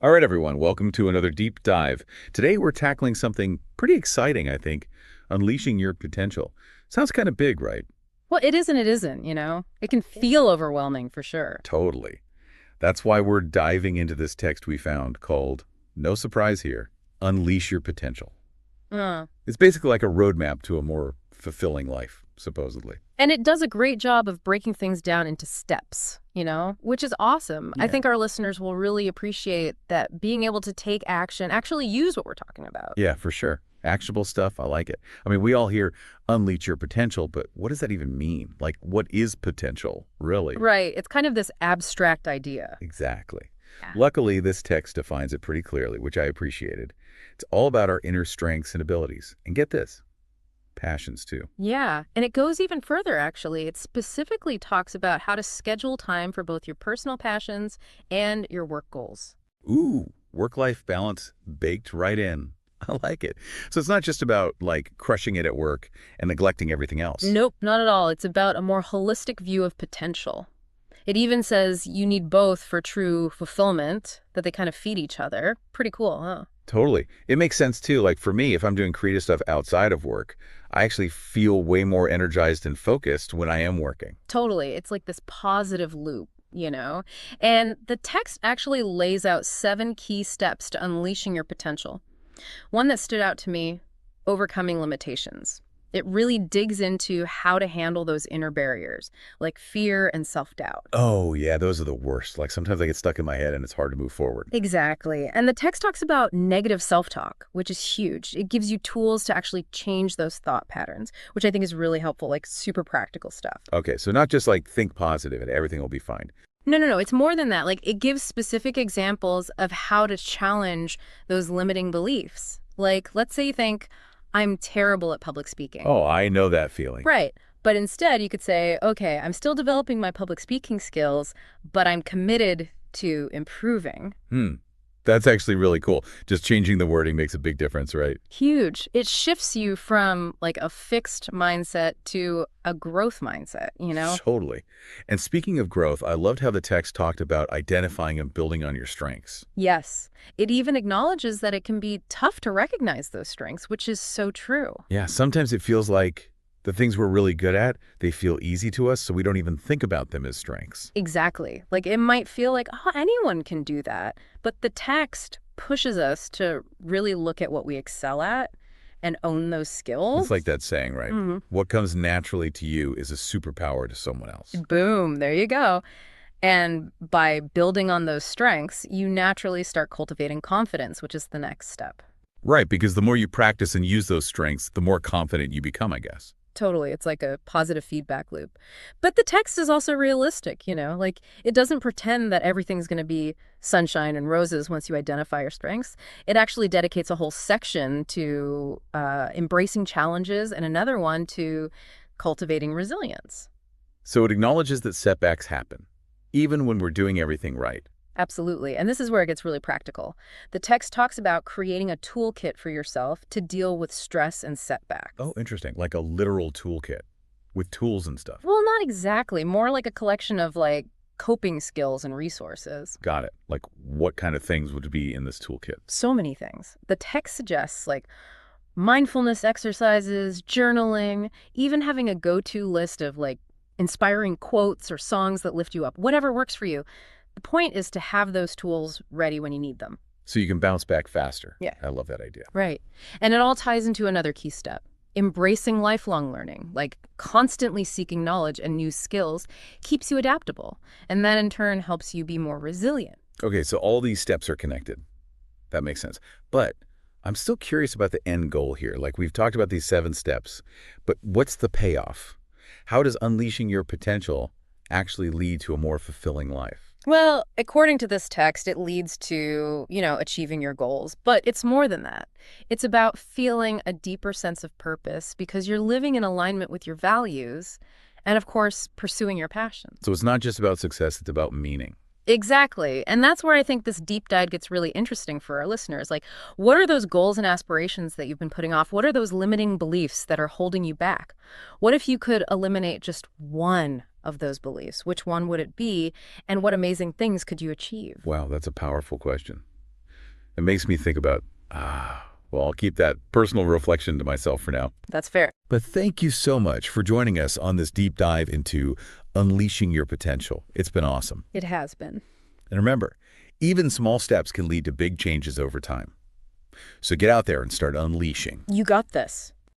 All right, everyone, welcome to another deep dive. Today we're tackling something pretty exciting, I think, unleashing your potential. Sounds kind of big, right? Well, it is and it isn't, you know? It can feel overwhelming for sure. Totally. That's why we're diving into this text we found called, no surprise here, Unleash Your Potential. Uh, It's basically like a roadmap to a more fulfilling life, supposedly. and it does a great job of breaking things down into steps, which is awesome. I Yeah, think our listeners will really appreciate that being able to take action, actually use what we're talking about. yeah, for sure. Actionable stuff, I like it. I mean, we all hear unleash your potential, but what does that even mean? Like, what is potential, really? Right. It's kind of this abstract idea. Exactly. Yeah. Luckily, this text defines it pretty clearly, which I appreciated. It's all about our inner strengths and abilities. And get this, passions too. Yeah. And it goes even further, actually. It specifically talks about how to schedule time for both your personal passions and your work goals. Ooh, work-life balance baked right in. I like it. So it's not just about like crushing it at work and neglecting everything else. Nope, not at all. It's about a more holistic view of potential. It even says you need both for true fulfillment, that they kind of feed each other. Pretty cool, huh? Totally. It makes sense too. Like for me, if I'm doing creative stuff outside of work, I actually feel way more energized and focused when I am working. Totally. It's like this positive loop. And the text actually lays out 7 key steps to unleashing your potential. One that stood out to me, overcoming limitations. It really digs into how to handle those inner barriers, like fear and self-doubt. Oh, yeah, those are the worst. Like sometimes I get stuck in my head and it's hard to move forward. Exactly. And the text talks about negative self-talk, which is huge. It gives you tools to actually change those thought patterns, which I think is really helpful, like super practical stuff. Okay, so not just like think positive and everything will be fine. No, no, no. It's more than that. Like, it gives specific examples of how to challenge those limiting beliefs. Like, let's say you think, I'm terrible at public speaking. Oh, I know that feeling. Right. But instead, you could say, okay, I'm still developing my public speaking skills, but I'm committed to improving. Hmm. That's actually really cool. Just changing the wording makes a big difference, right? Huge. It shifts you from like a fixed mindset to a growth mindset? Totally. And speaking of growth, I loved how the text talked about identifying and building on your strengths. Yes. It even acknowledges that it can be tough to recognize those strengths, which is so true. Yeah, sometimes it feels like the things we're really good at, they feel easy to us, so we don't even think about them as strengths. Exactly. Like it might feel like, oh, anyone can do that. But the text pushes us to really look at what we excel at and own those It's like skills. that saying, right? hmm What comes naturally to you is a superpower to someone else. Boom, there you go. And by building on those strengths, you naturally start cultivating confidence, which is the next step. Right, because the more you practice and use those strengths, the more confident you become, I guess. Totally. It's like a positive feedback loop. But the text is also realistic. Like it doesn't pretend that everything's going to be sunshine and roses once you identify your strengths. It actually dedicates a whole section to embracing challenges and another one to cultivating resilience. So it acknowledges that setbacks happen, even when we're doing everything right. Absolutely. And this is where it gets really practical. The text talks about creating a toolkit for yourself to deal with stress and setbacks. Oh, interesting. Like a literal toolkit with tools and stuff. Well, not exactly. More like a collection of like coping skills and resources. Got it. Like what kind of things would be in this toolkit? So many things. The text suggests like mindfulness exercises, journaling, even having a go-to list of like inspiring quotes or songs that lift you up, whatever works for you. The point is to have those tools ready when you need them. So you can bounce back faster. Yeah. I love that idea. Right. And it all ties into another key step. Embracing lifelong learning, like constantly seeking knowledge and new skills, keeps you adaptable. And that in turn helps you be more resilient. Okay, so all these steps are connected. That makes sense. But I'm still curious about the end goal here. Like we've talked about these 7 steps, but what's the payoff? How does unleashing your potential actually lead to a more fulfilling life? Well, according to this text, it leads to achieving your goals. But it's more than that. It's about feeling a deeper sense of purpose because you're living in alignment with your values and, of course, pursuing your passions. So it's not just about success, it's about meaning. Exactly. And that's where I think this deep dive gets really interesting for our listeners. Like, what are those goals and aspirations that you've been putting off? What are those limiting beliefs that are holding you back? What if you could eliminate just one of those beliefs? Which one would it be? And what amazing things could you achieve? Wow, that's a powerful question. It makes me think about, well, I'll keep that personal reflection to myself for now. That's fair. But thank you so much for joining us on this deep dive into unleashing your potential. It's been awesome. It has been. And remember, even small steps can lead to big changes over time. So get out there and start unleashing. You got this.